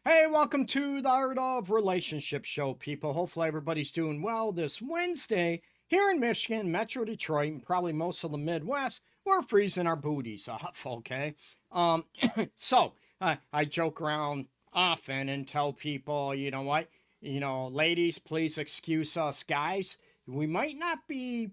Hey, welcome to the Art of Relationship Show, people. Hopefully, everybody's doing well this Wednesday here in Michigan, Metro Detroit, and probably most of the Midwest. We're freezing our booties off, okay? Um, I joke around often and tell people, you know what? Ladies, please excuse us, guys. We might not be,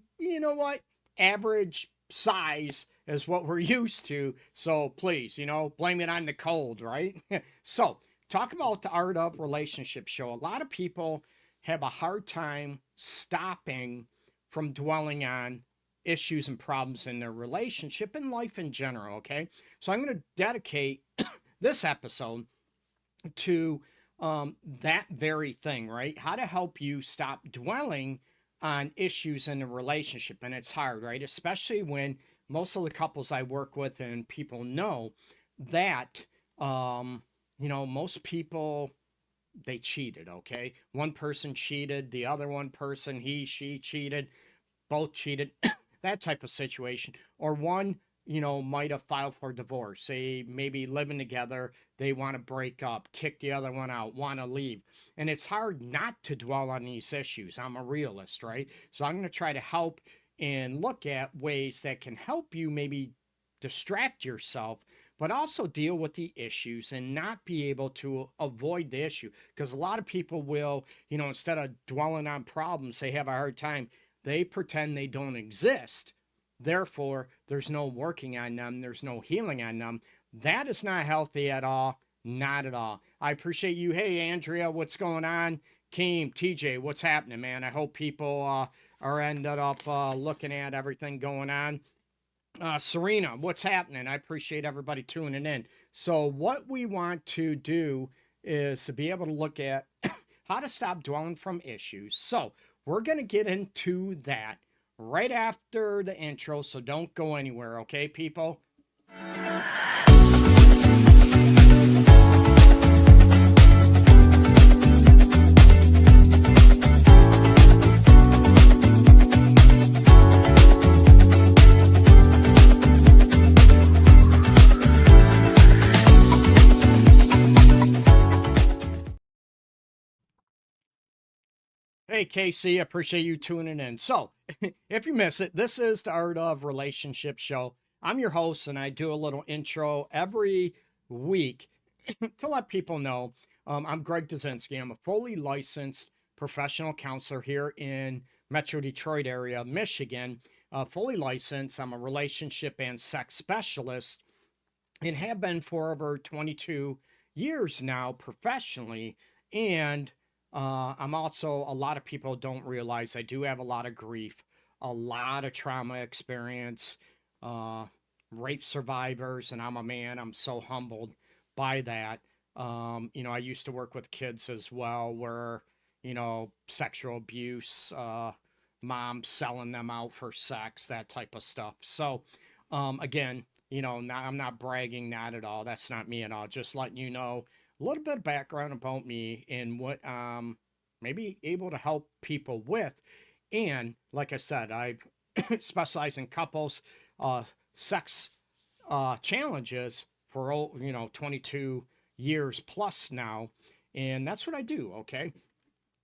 average size as what we're used to. So please, blame it on the cold, right? So, talk about the Art of Relationship Show. A lot of people have a hard time stopping from dwelling on issues and problems in their relationship and life in general. Okay. So I'm going to dedicate this episode to that very thing, right? How to help you stop dwelling on issues in a relationship. And it's hard, right? Especially when most of the couples I work with and people know that, most people, they cheated, okay? One person cheated, the other one person, she cheated, both cheated, that type of situation. Or one, might have filed for divorce. They maybe living together, they want to break up, kick the other one out, want to leave. And it's hard not to dwell on these issues. I'm a realist, right? So I'm going to try to help and look at ways that can help you maybe distract yourself, but also deal with the issues and not be able to avoid the issue. Because a lot of people will, instead of dwelling on problems, they have a hard time. They pretend they don't exist. Therefore, there's no working on them, there's no healing on them. That is not healthy at all. Not at all. I appreciate you. Hey, Andrea, what's going on? Keem, TJ, what's happening, man? I hope people are ended up looking at everything going on. Serena, what's happening? I appreciate everybody tuning in. So, what we want to do is to be able to look at how to stop dwelling from issues. So, we're going to get into that right after the intro. So, don't go anywhere, okay, people? Hey, Casey, appreciate you tuning in. So, if you miss it, this is the Art of Relationship Show. I'm your host, and I do a little intro every week to let people know I'm Greg Dudzinski. I'm a fully licensed professional counselor here in Metro Detroit area, Michigan. Fully licensed. I'm a relationship and sex specialist and have been for over 22 years now professionally. And I'm also, a lot of people don't realize I do have a lot of grief, a lot of trauma experience, uh, rape survivors, and I'm a man. I'm so humbled by that. I used to work with kids as well where, sexual abuse, moms selling them out for sex, that type of stuff. So, again, I'm not bragging, not at all. That's not me at all. Just letting you know a little bit of background about me and what maybe able to help people with. And like I said, I've specialized in couples, sex challenges for 22 years plus now, and that's what I do. Okay.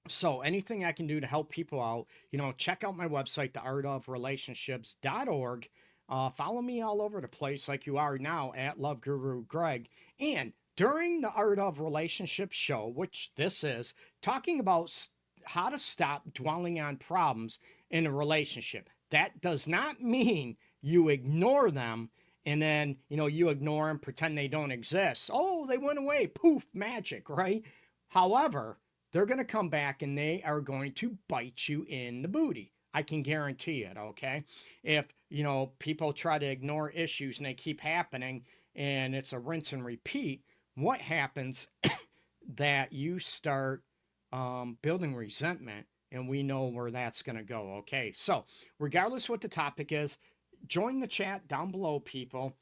So anything I can do to help people out, check out my website, theartofrelationships.org. Follow me all over the place like you are now at LoveGuruGreg. And during the Art of Relationships show, which this is, talking about how to stop dwelling on problems in a relationship. That does not mean you ignore them and then, you ignore them, pretend they don't exist. Oh, they went away. Poof, magic, right? However, they're going to come back and they are going to bite you in the booty. I can guarantee it, okay? If, people try to ignore issues and they keep happening and it's a rinse and repeat, what happens that you start building resentment, and we know where that's going to go, okay? So, regardless what the topic is, join the chat down below, people.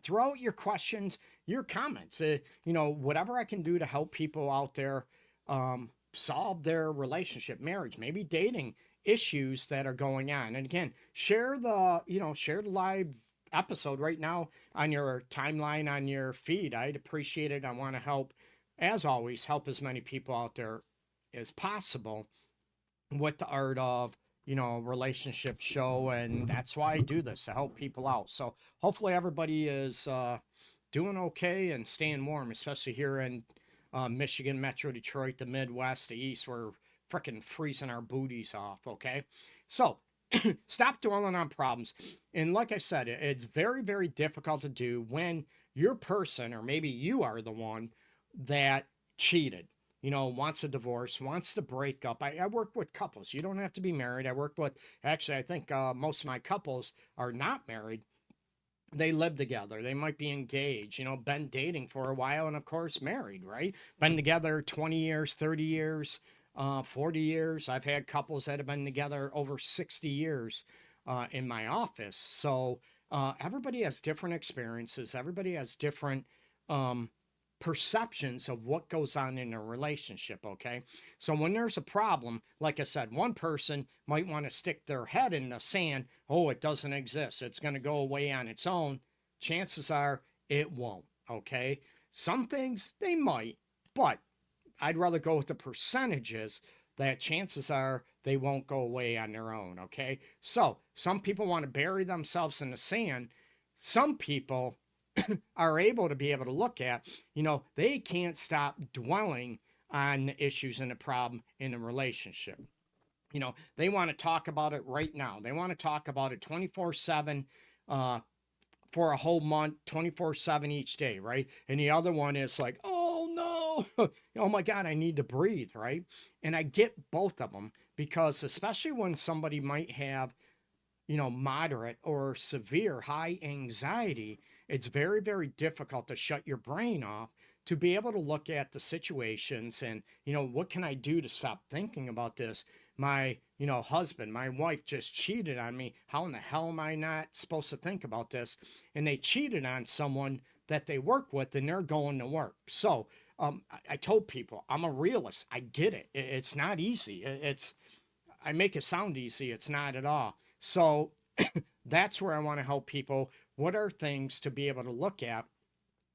Throw out your questions, your comments, whatever I can do to help people out there solve their relationship, marriage, maybe dating issues that are going on. And again, share the live episode right now on your timeline, on your feed. I'd appreciate it. I want to help as always, help as many people out there as possible with the art of, relationship show. And that's why I do this, to help people out. So hopefully everybody is doing okay and staying warm, especially here in Michigan, Metro Detroit, the Midwest, the East. We're freaking freezing our booties off. Okay. So stop dwelling on problems. And like I said, it's very, very difficult to do when your person, or maybe you are the one that cheated, wants a divorce, wants to break up. I work with couples. You don't have to be married. I work with, actually, I think most of my couples are not married. They live together. They might be engaged, been dating for a while, and of course, married, right? Been together 20 years, 30 years, 40 years. I've had couples that have been together over 60 years in my office. So everybody has different experiences, everybody has different um, perceptions of what goes on in a relationship. Okay. So when there's a problem, like I said, one person might want to stick their head in the sand. Oh, it doesn't exist, it's going to go away on its own. Chances are it won't. Okay. Some things they might, but I'd rather go with the percentages that chances are they won't go away on their own. Okay. So some people want to bury themselves in the sand. Some people are able to be able to look at, they can't stop dwelling on the issues and the problem in a relationship. They want to talk about it right now. They want to talk about it 24/7 for a whole month, 24/7 each day, right? And the other one is like, oh no, oh my God, I need to breathe, right? And I get both of them, because especially when somebody might have, moderate or severe high anxiety, it's very, very difficult to shut your brain off to be able to look at the situations and, what can I do to stop thinking about this? My, husband, my wife just cheated on me. How in the hell am I not supposed to think about this? And they cheated on someone that they work with, and they're going to work. So I told people I'm a realist. I get it. It's not easy. I make it sound easy. It's not at all. So that's where I want to help people. What are things to be able to look at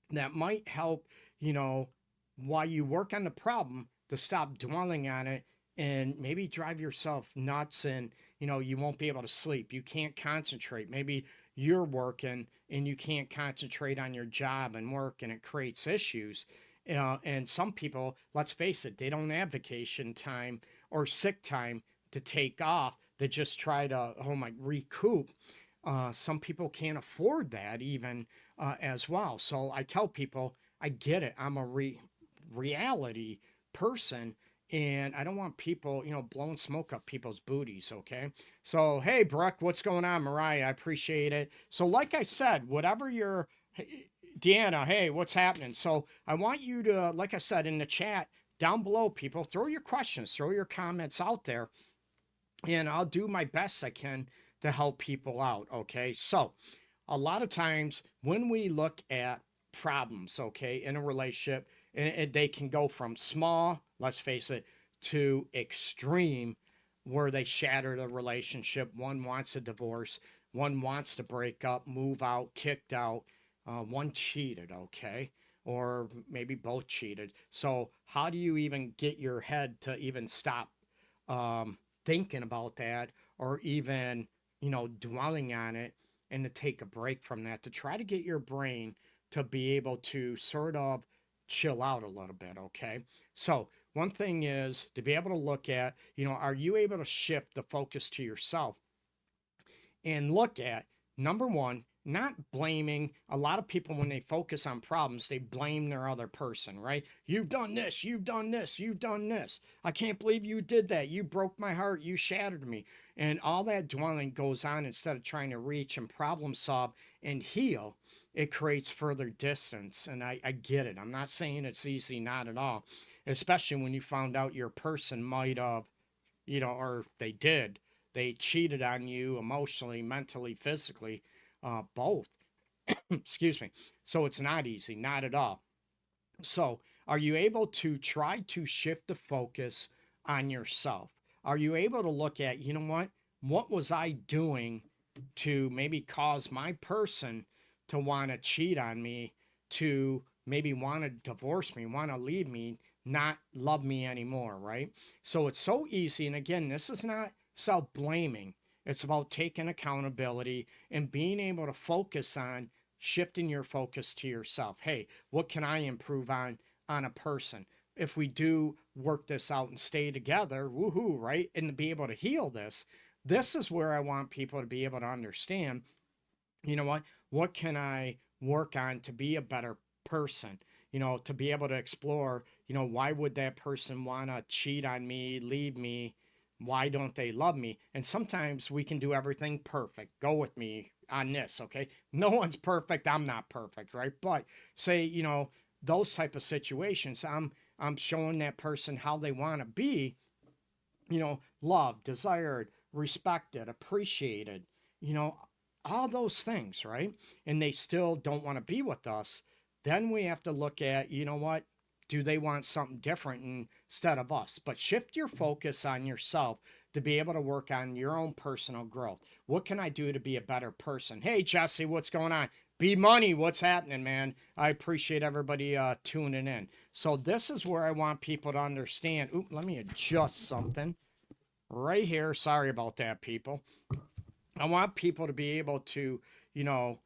that might help, while you work on the problem, to stop dwelling on it and maybe drive yourself nuts, and, you won't be able to sleep. You can't concentrate. Maybe you're working and you can't concentrate on your job and work, and it creates issues. And some people, let's face it, they don't have vacation time or sick time to take off. They just try to, recoup. Some people can't afford that even as well. So I tell people, I get it. I'm a reality person, and I don't want people, blowing smoke up people's booties. Okay. So, hey, Brooke, what's going on? Mariah, I appreciate it. So, like I said, whatever your, Deanna, hey, what's happening? So, I want you to, like I said, in the chat down below, people, throw your questions, throw your comments out there, and I'll do my best I can to help people out. Okay. So, a lot of times when we look at problems, okay, in a relationship, and they can go from small, let's face it, to extreme, where they shatter the relationship. One wants a divorce, one wants to break up, move out, kicked out, one cheated, okay, or maybe both cheated. So, how do you even get your head to even stop thinking about that, or even, dwelling on it, and to take a break from that, to try to get your brain to be able to sort of chill out a little bit? Okay. So, one thing is to be able to look at, are you able to shift the focus to yourself and look at, number one, not blaming. A lot of people, when they focus on problems, they blame their other person, right? You've done this, you've done this, you've done this. I can't believe you did that. You broke my heart, you shattered me. And all that dwelling goes on. Instead of trying to reach and problem solve and heal, it creates further distance. And I get it. I'm not saying it's easy, not at all. Especially when you found out your person might have, or they did, they cheated on you emotionally, mentally, physically, both. Excuse me. So it's not easy, not at all. So, are you able to try to shift the focus on yourself? Are you able to look at, what was I doing to maybe cause my person to want to cheat on me, to maybe want to divorce me, want to leave me, not love me anymore, right? So it's so easy. And again, this is not self blaming, it's about taking accountability and being able to focus on shifting your focus to yourself. Hey, what can I improve on a person? If we do work this out and stay together, woohoo, right? And to be able to heal this, this is where I want people to be able to understand, you know what can I work on to be a better person? To be able to explore, why would that person want to cheat on me, leave me? Why don't they love me? And sometimes we can do everything perfect. Go with me on this, okay? No one's perfect. I'm not perfect, right? But say, those type of situations, I'm showing that person how they want to be, loved, desired, respected, appreciated, you know, all those things, right? And they still don't want to be with us. Then we have to look at, what? Do they want something different instead of us? But shift your focus on yourself to be able to work on your own personal growth. What can I do to be a better person? Hey, Jesse, what's going on? Be Money, what's happening, man? I appreciate everybody tuning in. So this is where I want people to understand. Oop, let me adjust something right here. Sorry about that, people. I want people to be able to, you know,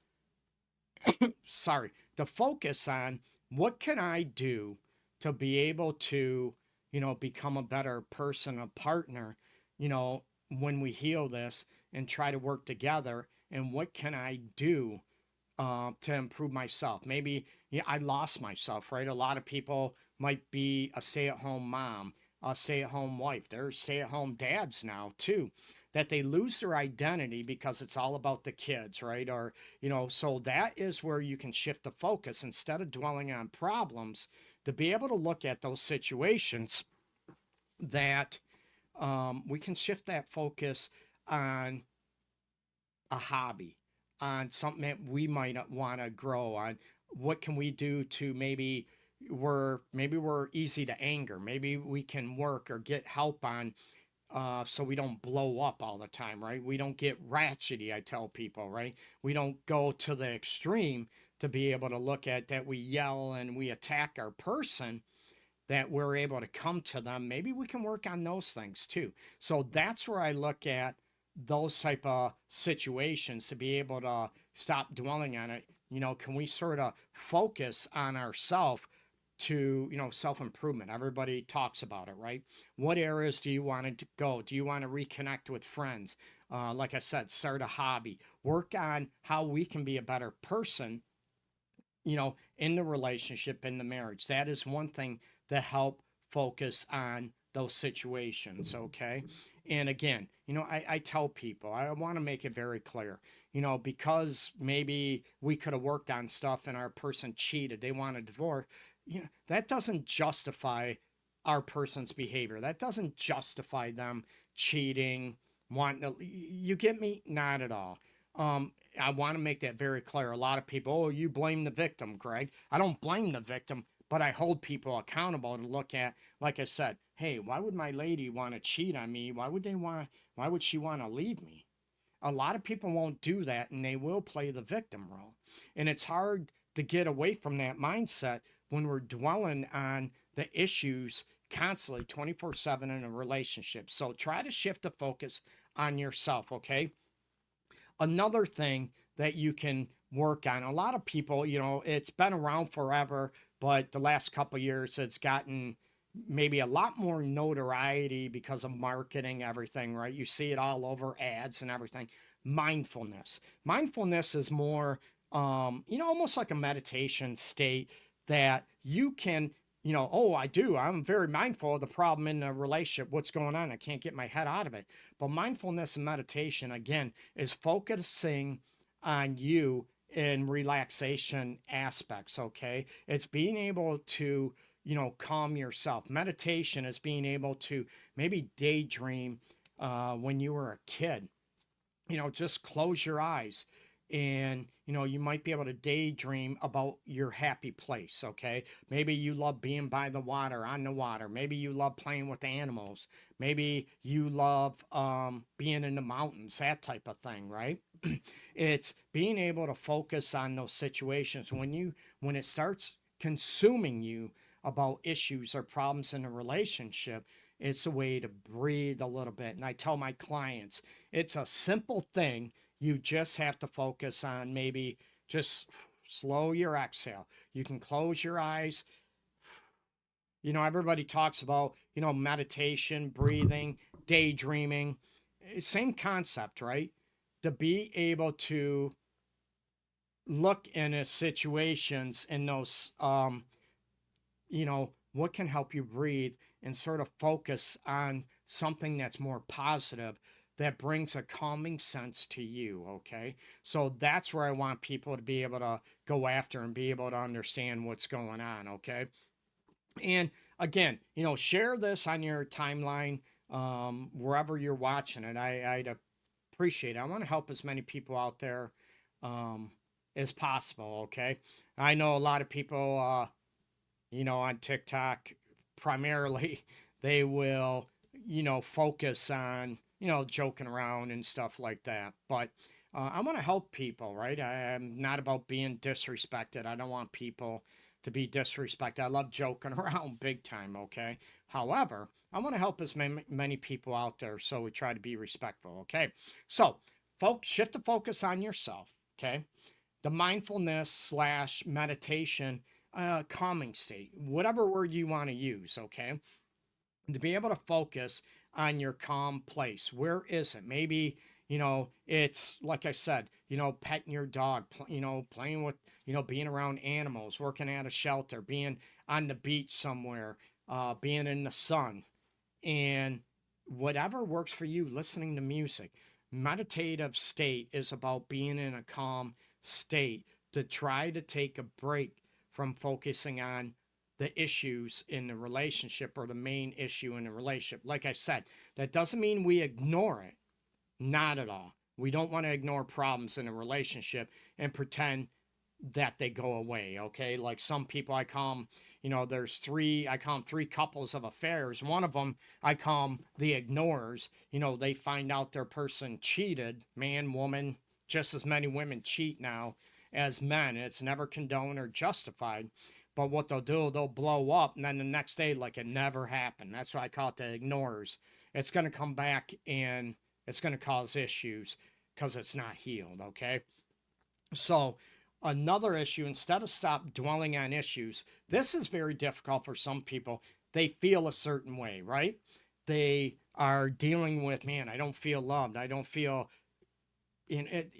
to focus on what can I do to be able to, become a better person, a partner, when we heal this and try to work together. And what can I do to improve myself? Maybe I lost myself, right? A lot of people might be a stay at home mom, a stay at home wife. They're stay at home dads now, too, that they lose their identity because it's all about the kids, right? Or, so that is where you can shift the focus instead of dwelling on problems to be able to look at those situations that we can shift that focus on a hobby, on something that we might want to grow on. What can we do to maybe we're easy to anger. Maybe we can work or get help on so we don't blow up all the time, right? We don't get ratchety, I tell people, right? We don't go to the extreme to be able to look at that we yell and we attack our person, that we're able to come to them. Maybe we can work on those things too. So that's where I look at those type of situations to be able to stop dwelling on it. Can we sort of focus on ourselves to, self-improvement? Everybody talks about it, right? What areas do you want to go? Do you want to reconnect with friends? Like I said, start a hobby, work on how we can be a better person, in the relationship, in the marriage. That is one thing to help focus on those situations, okay? And again, I tell people, I want to make it very clear, because maybe we could have worked on stuff and our person cheated, they want a divorce, that doesn't justify our person's behavior. That doesn't justify them cheating, wanting to, you get me? Not at all. I want to make that very clear. A lot of people, oh, you blame the victim, Greg. I don't blame the victim, but I hold people accountable to look at, like I said, hey, why would my lady want to cheat on me? Why would she want to leave me? A lot of people won't do that, and they will play the victim role. And it's hard to get away from that mindset when we're dwelling on the issues constantly 24/7 in a relationship. So try to shift the focus on yourself, okay? Another thing that you can work on, a lot of people, it's been around forever, but the last couple of years it's gotten maybe a lot more notoriety because of marketing, everything, right? You see it all over ads and everything. Mindfulness is more almost like a meditation state that you can, oh, I'm very mindful of the problem in the relationship, what's going on, I can't get my head out of it. But mindfulness and meditation, again, is focusing on you in relaxation aspects, okay? It's being able to, calm yourself. Meditation is being able to maybe daydream when you were a kid. Just close your eyes and you might be able to daydream about your happy place, okay? Maybe you love being by the water, on the water. Maybe you love playing with animals. Maybe you love being in the mountains, that type of thing, right? It's being able to focus on those situations when it starts consuming you about issues or problems in a relationship, it's a way to breathe a little bit. And I tell my clients, it's a simple thing. You just have to focus on maybe just slow your exhale. You can close your eyes. Everybody talks about, meditation, breathing, daydreaming. Same concept, right? To be able to look in a situations in those, what can help you breathe and sort of focus on something that's more positive that brings a calming sense to you. Okay. So that's where I want people to be able to go after and be able to understand what's going on. Okay. And again, share this on your timeline, wherever you're watching it. I'd appreciate it. I want to help as many people out there um, as possible. Okay. I know a lot of people, on TikTok, primarily, they will, focus on, joking around and stuff like that. But I want to help people, right? I'm not about being disrespected. I don't want people to be disrespected. I love joking around big time, okay? However, I want to help as many people out there, so we try to be respectful, okay? So, folks, shift the focus on yourself, okay? The mindfulness slash meditation calming state, whatever word you want to use, okay? To be able to focus on your calm place. Where is it? Maybe, it's like I said, petting your dog, playing with, being around animals, working at a shelter, being on the beach somewhere, being in the sun, and whatever works for you, listening to music. Meditative state is about being in a calm state to try to take a break from focusing on the issues in the relationship or the main issue in the relationship. Like I said, that doesn't mean we ignore it. Not at all. We don't want to ignore problems in a relationship and pretend that they go away. Okay. Like some people, I call them, I call them three couples of affairs. One of them, I call them the ignorers. They find out their person cheated, man, woman, just as many women cheat now as men. It's never condoned or justified. But what they'll do, they'll blow up, and then the next day, like it never happened. That's why I call it the ignorers. It's going to come back and it's going to cause issues because it's not healed, okay? So, another issue, instead of stop dwelling on issues, this is very difficult for some people. They feel a certain way, right? They are dealing with, man, I don't feel loved. I don't feel in it,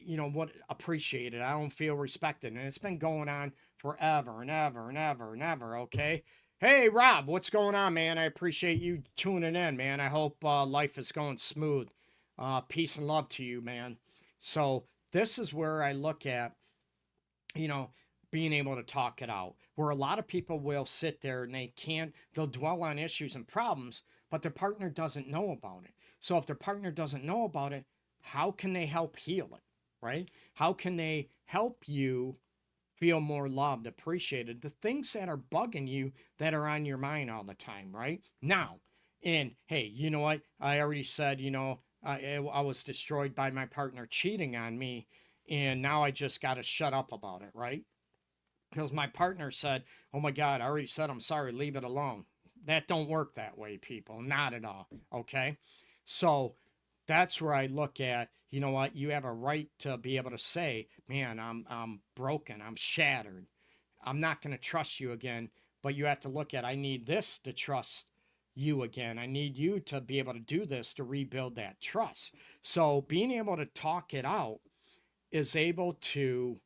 appreciated. I don't feel respected. And it's been going on forever and ever and ever and ever. Okay. Hey, Rob, what's going on, man? I appreciate you tuning in, man. I hope life is going smooth. Peace and love to you, man. So, this is where I look at, being able to talk it out. Where a lot of people will sit there and they'll dwell on issues and problems, but their partner doesn't know about it. So, if their partner doesn't know about it, how can they help heal it, right? How can they help you feel more loved, appreciated, the things that are bugging you that are on your mind all the time, right? Now, and hey, you know what? I already said, I was destroyed by my partner cheating on me, and now I just got to shut up about it, right? Because my partner said, oh my God, I already said I'm sorry, leave it alone. That don't work that way, people. Not at all, okay? So, that's where I look at, you know what, you have a right to be able to say, man, I'm broken, I'm shattered. I'm not going to trust you again, but you have to look at, I need this to trust you again. I need you to be able to do this to rebuild that trust. So being able to talk it out is able to,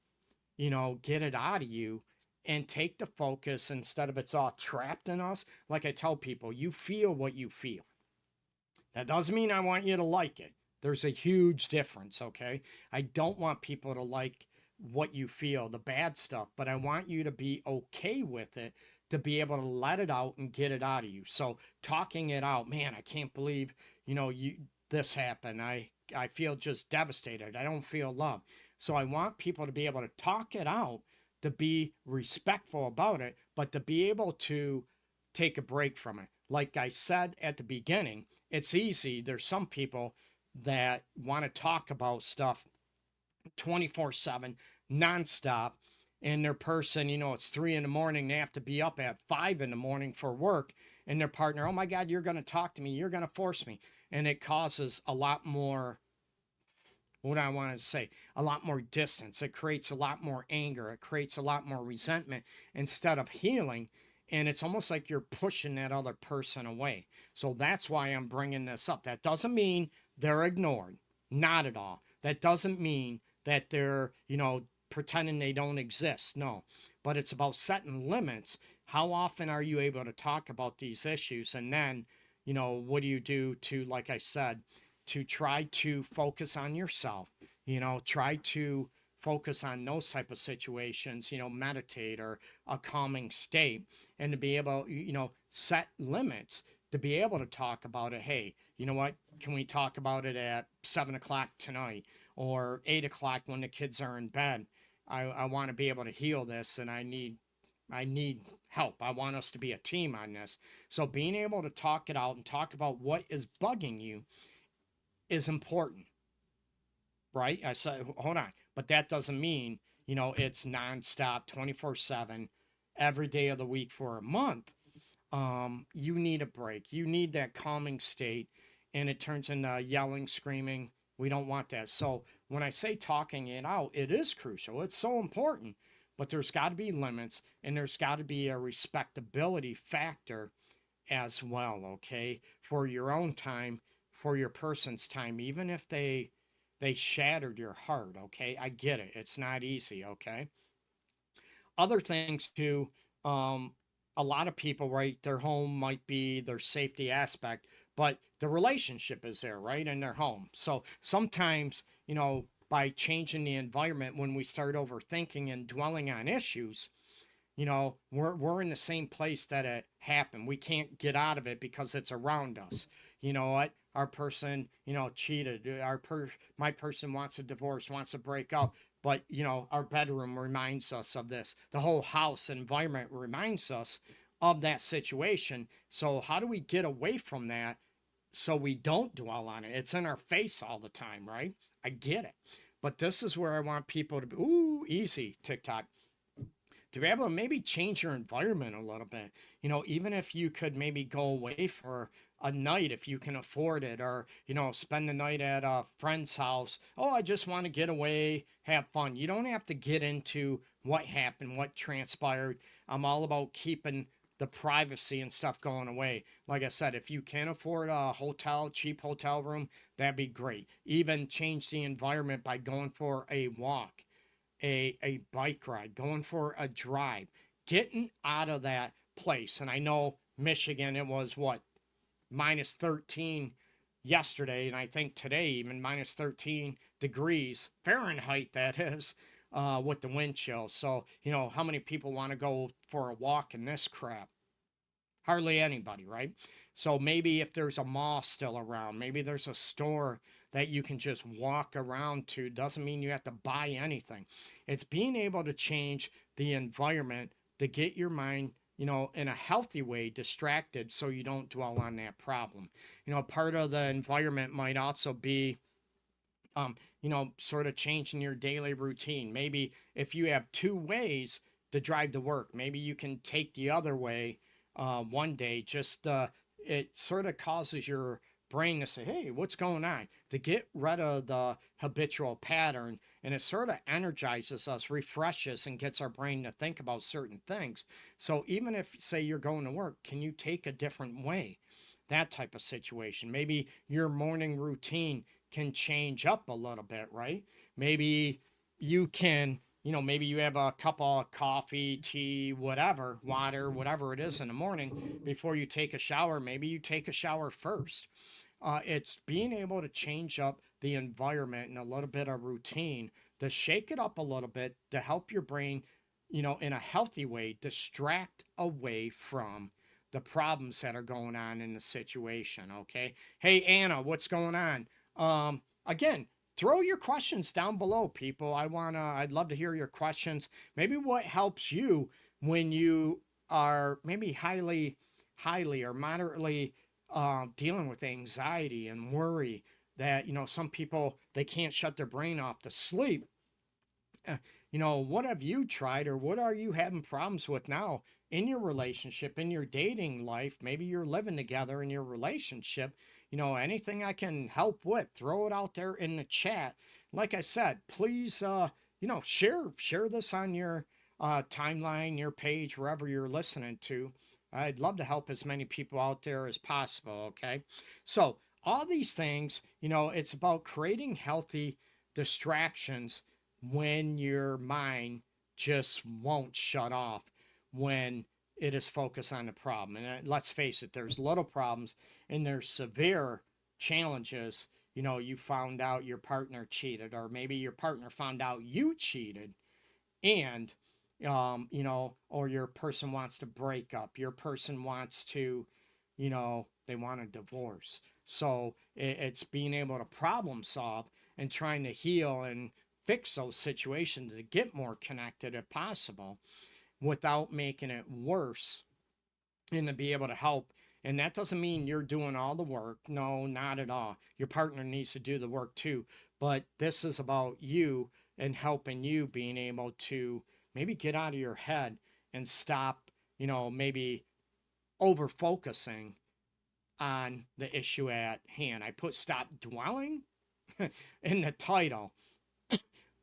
get it out of you and take the focus instead of it's all trapped in us. Like I tell people, you feel what you feel. That doesn't mean I want you to like it. There's a huge difference, okay? I don't want people to like what you feel, the bad stuff, but I want you to be okay with it, to be able to let it out and get it out of you. So talking it out, man, I can't believe, this happened. I feel just devastated. I don't feel loved. So I want people to be able to talk it out, to be respectful about it, but to be able to take a break from it. Like I said at the beginning, it's easy. There's some people that want to talk about stuff 24/7, nonstop, and their person, it's 3 in the morning, they have to be up at 5 in the morning for work, and their partner, oh my God, you're going to talk to me, you're going to force me. And it causes a lot more, what I want to say, a lot more distance. It creates a lot more anger. It creates a lot more resentment instead of healing. And it's almost like you're pushing that other person away. So that's why I'm bringing this up. That doesn't mean they're ignored. Not at all. That doesn't mean that they're, pretending they don't exist. No. But it's about setting limits. How often are you able to talk about these issues? And then, what do you do to, like I said, to try to focus on yourself, try to focus on those type of situations, meditate or a calming state, and to be able, set limits, to be able to talk about it. Hey, you know what? Can we talk about it at 7 o'clock tonight or 8 o'clock when the kids are in bed? I want to be able to heal this, and I need help. I want us to be a team on this. So being able to talk it out and talk about what is bugging you is important, right? I said, hold on, but that doesn't mean, it's nonstop, 24/7, every day of the week for a month. You need a break. You need that calming state, and it turns into yelling, screaming. We don't want that. So when I say talking it out, it is crucial. It's so important, but there's got to be limits, and there's got to be a respectability factor as well, okay, for your own time, for your person's time, even if they shattered your heart, okay? I get it. It's not easy, okay? Other things too, um, a lot of people, right, their home might be their safety aspect, but the relationship is there, right, in their home. So sometimes, by changing the environment, when we start overthinking and dwelling on issues, we're in the same place that it happened. We can't get out of it because it's around us. You know what? Our person, cheated. My person wants a divorce, wants to break up. But our bedroom reminds us of this. The whole house environment reminds us of that situation. So how do we get away from that so we don't dwell on it? It's in our face all the time, right? I get it. But this is where I want people to be. Ooh, easy, TikTok, to be able to maybe change your environment a little bit. Even if you could maybe go away for a night if you can afford it, or, spend the night at a friend's house. Oh, I just want to get away, have fun. You don't have to get into what happened, what transpired. I'm all about keeping the privacy and stuff going away. Like I said, if you can afford a hotel, cheap hotel room, that'd be great. Even change the environment by going for a walk, a bike ride, going for a drive, getting out of that place. And I know Michigan, it was what, minus 13 yesterday, and I think today even minus 13 degrees Fahrenheit, that is, with the wind chill. So, how many people want to go for a walk in this crap? Hardly anybody, right? So maybe if there's a mall still around, maybe there's a store that you can just walk around to. Doesn't mean you have to buy anything. It's being able to change the environment to get your mind, in a healthy way, distracted so you don't dwell on that problem. Part of the environment might also be, sort of changing your daily routine. Maybe if you have two ways to drive to work, maybe you can take the other way one day. Just it sort of causes your brain to say, hey, what's going on? To get rid of the habitual pattern, and it sort of energizes us, refreshes, and gets our brain to think about certain things. So even if, say, you're going to work, can you take a different way? That type of situation. Maybe your morning routine can change up a little bit, right? Maybe you can, maybe you have a cup of coffee, tea, whatever, water, whatever it is in the morning before you take a shower. Maybe you take a shower first. It's being able to change up the environment and a little bit of routine to shake it up a little bit to help your brain, in a healthy way, distract away from the problems that are going on in the situation. Okay. Hey, Anna, what's going on? Again, throw your questions down below, people. I'd love to hear your questions. Maybe what helps you when you are maybe highly or moderately dealing with anxiety and worry that, some people, they can't shut their brain off to sleep. what have you tried or what are you having problems with now in your relationship, in your dating life? Maybe you're living together in your relationship. Anything I can help with, throw it out there in the chat. Like I said, please, share this on your timeline, your page, wherever you're listening to. I'd love to help as many people out there as possible. Okay. So, all these things, it's about creating healthy distractions when your mind just won't shut off when it is focused on the problem. And let's face it, there's little problems and there's severe challenges. You found out your partner cheated, or maybe your partner found out you cheated, and or your person wants to break up, your person wants to, they want a divorce. So it's being able to problem solve and trying to heal and fix those situations to get more connected if possible without making it worse, and to be able to help. And that doesn't mean you're doing all the work. No, not at all. Your partner needs to do the work too. But this is about you and helping you being able to maybe get out of your head and stop, maybe over focusing on the issue at hand. I put stop dwelling in the title,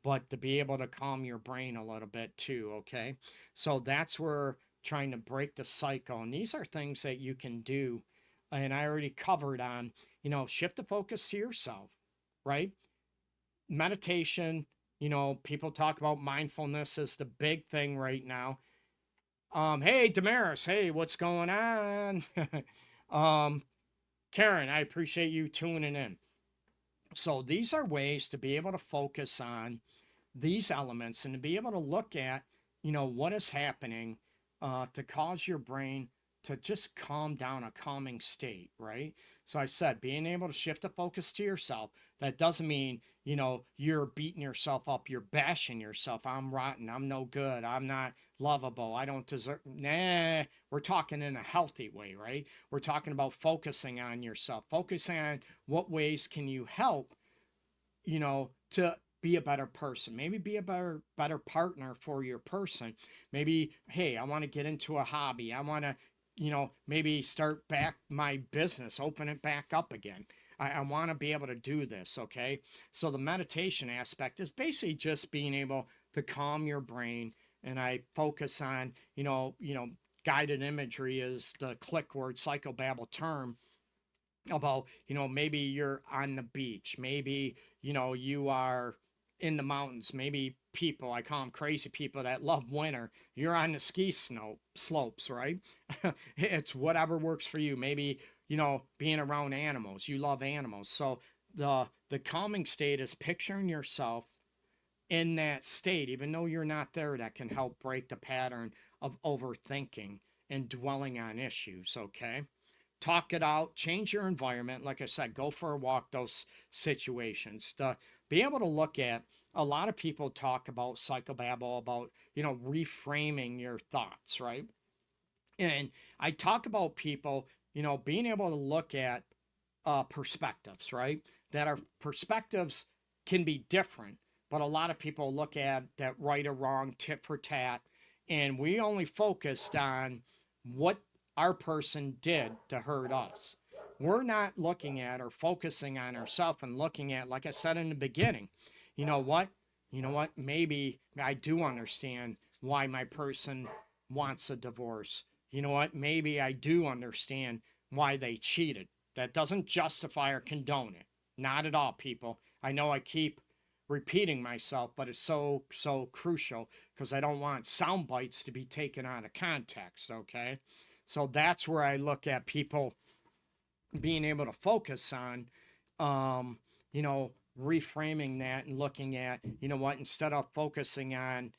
but to be able to calm your brain a little bit too, okay? So that's where trying to break the cycle. And these are things that you can do. And I already covered on, shift the focus to yourself, right? Meditation, people talk about mindfulness is the big thing right now. Hey, Damaris, hey, what's going on? Karen, I appreciate you tuning in. So these are ways to be able to focus on these elements and to be able to look at, what is happening to cause your brain to just calm down, a calming state, right? So I said, being able to shift the focus to yourself, that doesn't mean, you're beating yourself up, you're bashing yourself. I'm rotten, I'm no good, I'm not lovable, I don't deserve. Nah, we're talking in a healthy way, right? We're talking about focusing on yourself, focusing on what ways can you help, to be a better person, maybe be a better partner for your person. Maybe, hey, I want to get into a hobby, I want to, maybe start back my business, open it back up again. I want to be able to do this. Okay. So the meditation aspect is basically just being able to calm your brain. And I focus on, guided imagery is the click word psychobabble term about, maybe you're on the beach, maybe, you are in the mountains, maybe people, I call them crazy people that love winter, you're on the ski slopes, right? It's whatever works for you. Maybe, being around animals, you love animals. So the calming state is picturing yourself in that state, even though you're not there. That can help break the pattern of overthinking and dwelling on issues. Okay. Talk it out, change your environment. Like I said, go for a walk, those situations. To be able to look at, a lot of people talk about psychobabble, about, reframing your thoughts, right? And I talk about people, being able to look at perspectives, right? That our perspectives can be different, but a lot of people look at that right or wrong, tit for tat, and we only focused on what our person did to hurt us. We're not looking at or focusing on ourselves and looking at, like I said in the beginning, you know what? Maybe I do understand why my person wants a divorce. You know what? Maybe I do understand why they cheated. That doesn't justify or condone it. Not at all, people. I know I keep repeating myself, but it's so crucial because I don't want sound bites to be taken out of context, okay? So that's where I look at people being able to focus on, reframing that and looking at, what, instead of focusing on,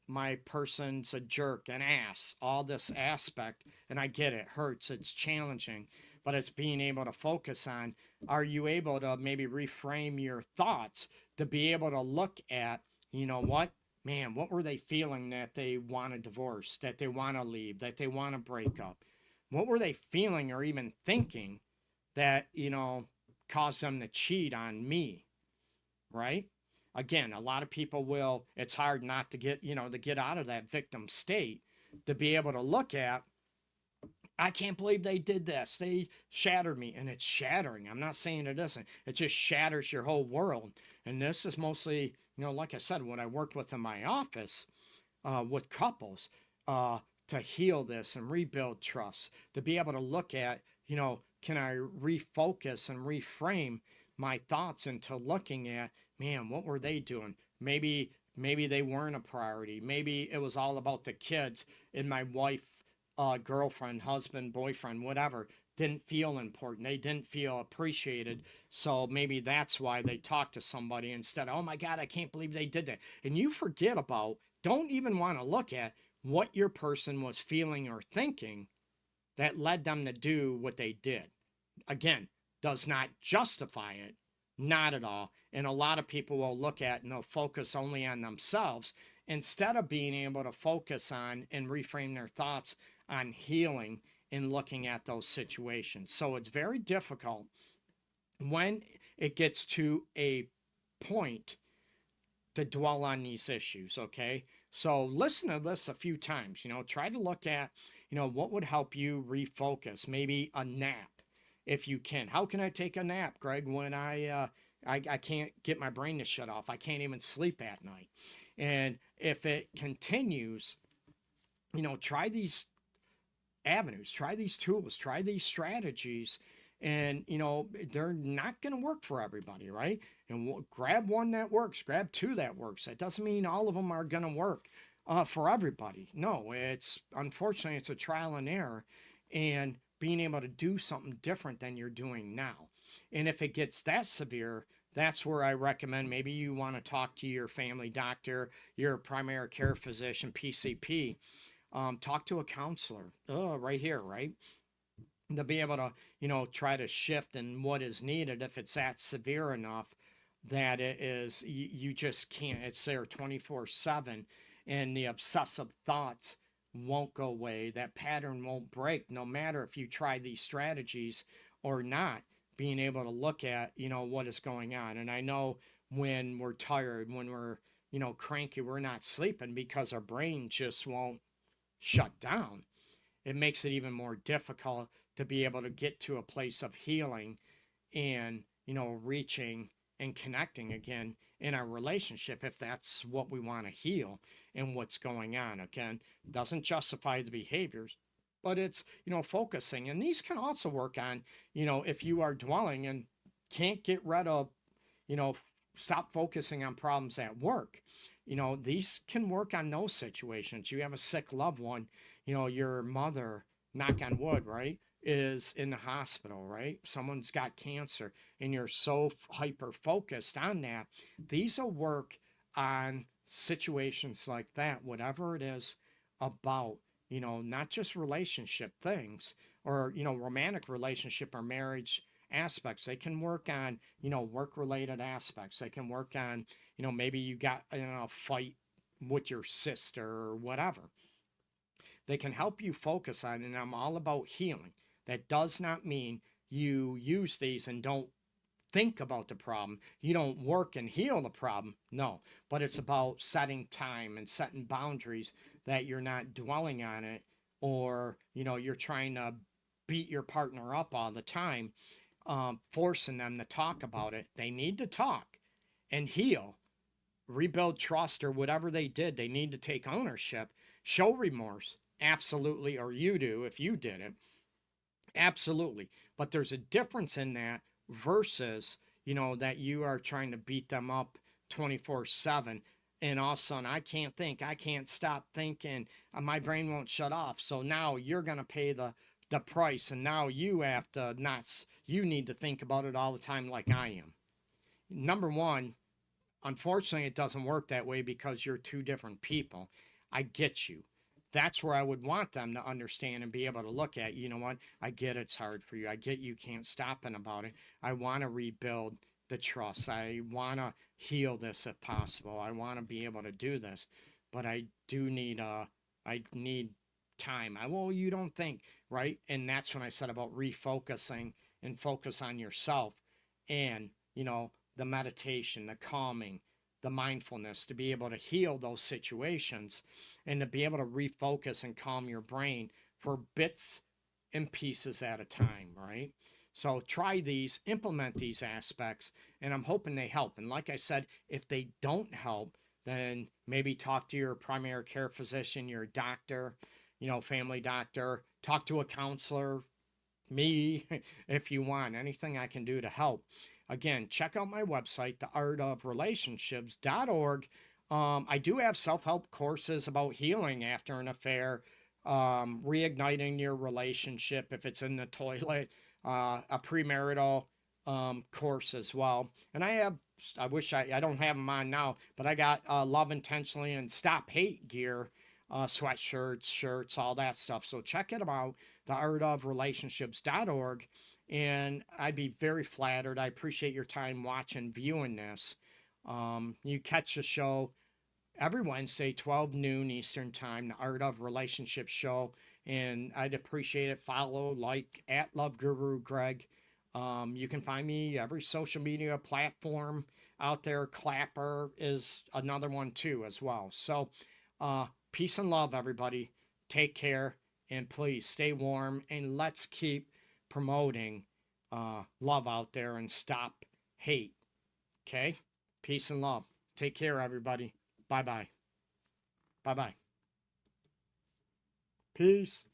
my person's a jerk, an ass, all this aspect, and I get it hurts, it's challenging, but it's being able to focus on, are you able to maybe reframe your thoughts to be able to look at, what, man, what were they feeling that they want a divorce, that they want to leave, that they want to break up? What were they feeling or even thinking that, caused them to cheat on me, right? again, a lot of people will, it's hard not to get, to get out of that victim state, to be able to look at, I can't believe they did this. They shattered me. And it's shattering. I'm not saying it isn't. It just shatters your whole world. And this is mostly, like I said, what I work with in my office with couples to heal this and rebuild trust, to be able to look at, can I refocus and reframe my thoughts into looking at, man, what were they doing? Maybe they weren't a priority. Maybe it was all about the kids, and my wife, girlfriend, husband, boyfriend, whatever, didn't feel important. They didn't feel appreciated. So maybe that's why they talked to somebody instead of, oh my God, I can't believe they did that. And you forget about, don't even want to look at what your person was feeling or thinking that led them to do what they did. Again, does not justify it, not at all. And a lot of people will look at and they'll focus only on themselves instead of being able to focus on and reframe their thoughts on healing and looking at those situations. So it's very difficult when it gets to a point to dwell on these issues, okay? So listen to this a few times, try to look at, what would help you refocus, maybe a nap if you can. How can I take a nap, Greg, when I can't get my brain to shut off? I can't even sleep at night. And if it continues, try these avenues, try these tools, try these strategies. And, they're not going to work for everybody, right? And grab one that works, grab two that works. That doesn't mean all of them are going to work for everybody. No, unfortunately, it's a trial and error. And being able to do something different than you're doing now. And if it gets that severe, that's where I recommend maybe you want to talk to your family doctor, your primary care physician, PCP. Talk to a counselor. Right here, right? To be able to, try to shift in what is needed if it's that severe enough that it is, you just can't. It's there 24/7, and the obsessive thoughts won't go away. That pattern won't break, no matter if you try these strategies or not. Being able to look at, what is going on. And I know when we're tired, when we're, cranky, we're not sleeping because our brain just won't shut down. It makes it even more difficult to be able to get to a place of healing and, reaching and connecting again in our relationship if that's what we want to heal and what's going on. Again, doesn't justify the behaviors, but it's, focusing. And these can also work on, if you are dwelling and can't get rid of, stop focusing on problems at work. These can work on those situations. You have a sick loved one, your mother, knock on wood, right, is in the hospital, right? Someone's got cancer and you're so hyper focused on that. These will work on situations like that, whatever it is about, not just relationship things or, romantic relationship or marriage aspects. They can work on, work related aspects. They can work on, maybe you got in a fight with your sister or whatever. They can help you focus on, and I'm all about healing. That does not mean you use these and don't think about the problem. You don't work and heal the problem. No, but it's about setting time and setting boundaries that you're not dwelling on it or, you're trying to beat your partner up all the time, forcing them to talk about it. They need to talk and heal, rebuild trust or whatever they did. They need to take ownership, show remorse. Absolutely. Or you do if you did it. Absolutely. But there's a difference in that versus, that you are trying to beat them up 24/7. And all of a sudden, I can't think. I can't stop thinking. My brain won't shut off. So now you're going to pay the price. And now you have to not, you need to think about it all the time like I am. Number one, unfortunately, it doesn't work that way because you're two different people. I get you. That's where I would want them to understand and be able to look at, you know what, I get it's hard for you. I get you can't stop it about it. I want to rebuild the trust. I want to heal this if possible. I want to be able to do this, but I do need, I need time. Well, you don't think, right? And that's when I said about refocusing and focus on yourself and, the meditation, the calming, the mindfulness to be able to heal those situations and to be able to refocus and calm your brain for bits and pieces at a time, right? So try these, implement these aspects, and I'm hoping they help. And like I said, if they don't help, then maybe talk to your primary care physician, your doctor, family doctor, talk to a counselor, me, if you want. Anything I can do to help. Again, check out my website, theartofrelationships.org. I do have self-help courses about healing after an affair, reigniting your relationship if it's in the toilet, a premarital course as well. And I wish I don't have them on now, but I got Love Intentionally and Stop Hate gear, sweatshirts, shirts, all that stuff. So check it out, theartofrelationships.org. And I'd be very flattered. I appreciate your time watching, viewing this. You catch the show every Wednesday, 12 noon Eastern Time, the Art of Relationship Show. And I'd appreciate it. Follow, like, at LoveGuruGreg. You can find me every social media platform out there. Clapper is another one too, as well. So, peace and love, everybody. Take care, and please stay warm. And let's keep promoting love out there and stop hate. Okay? Peace and love. Take care, everybody. Bye bye. Bye bye. Peace.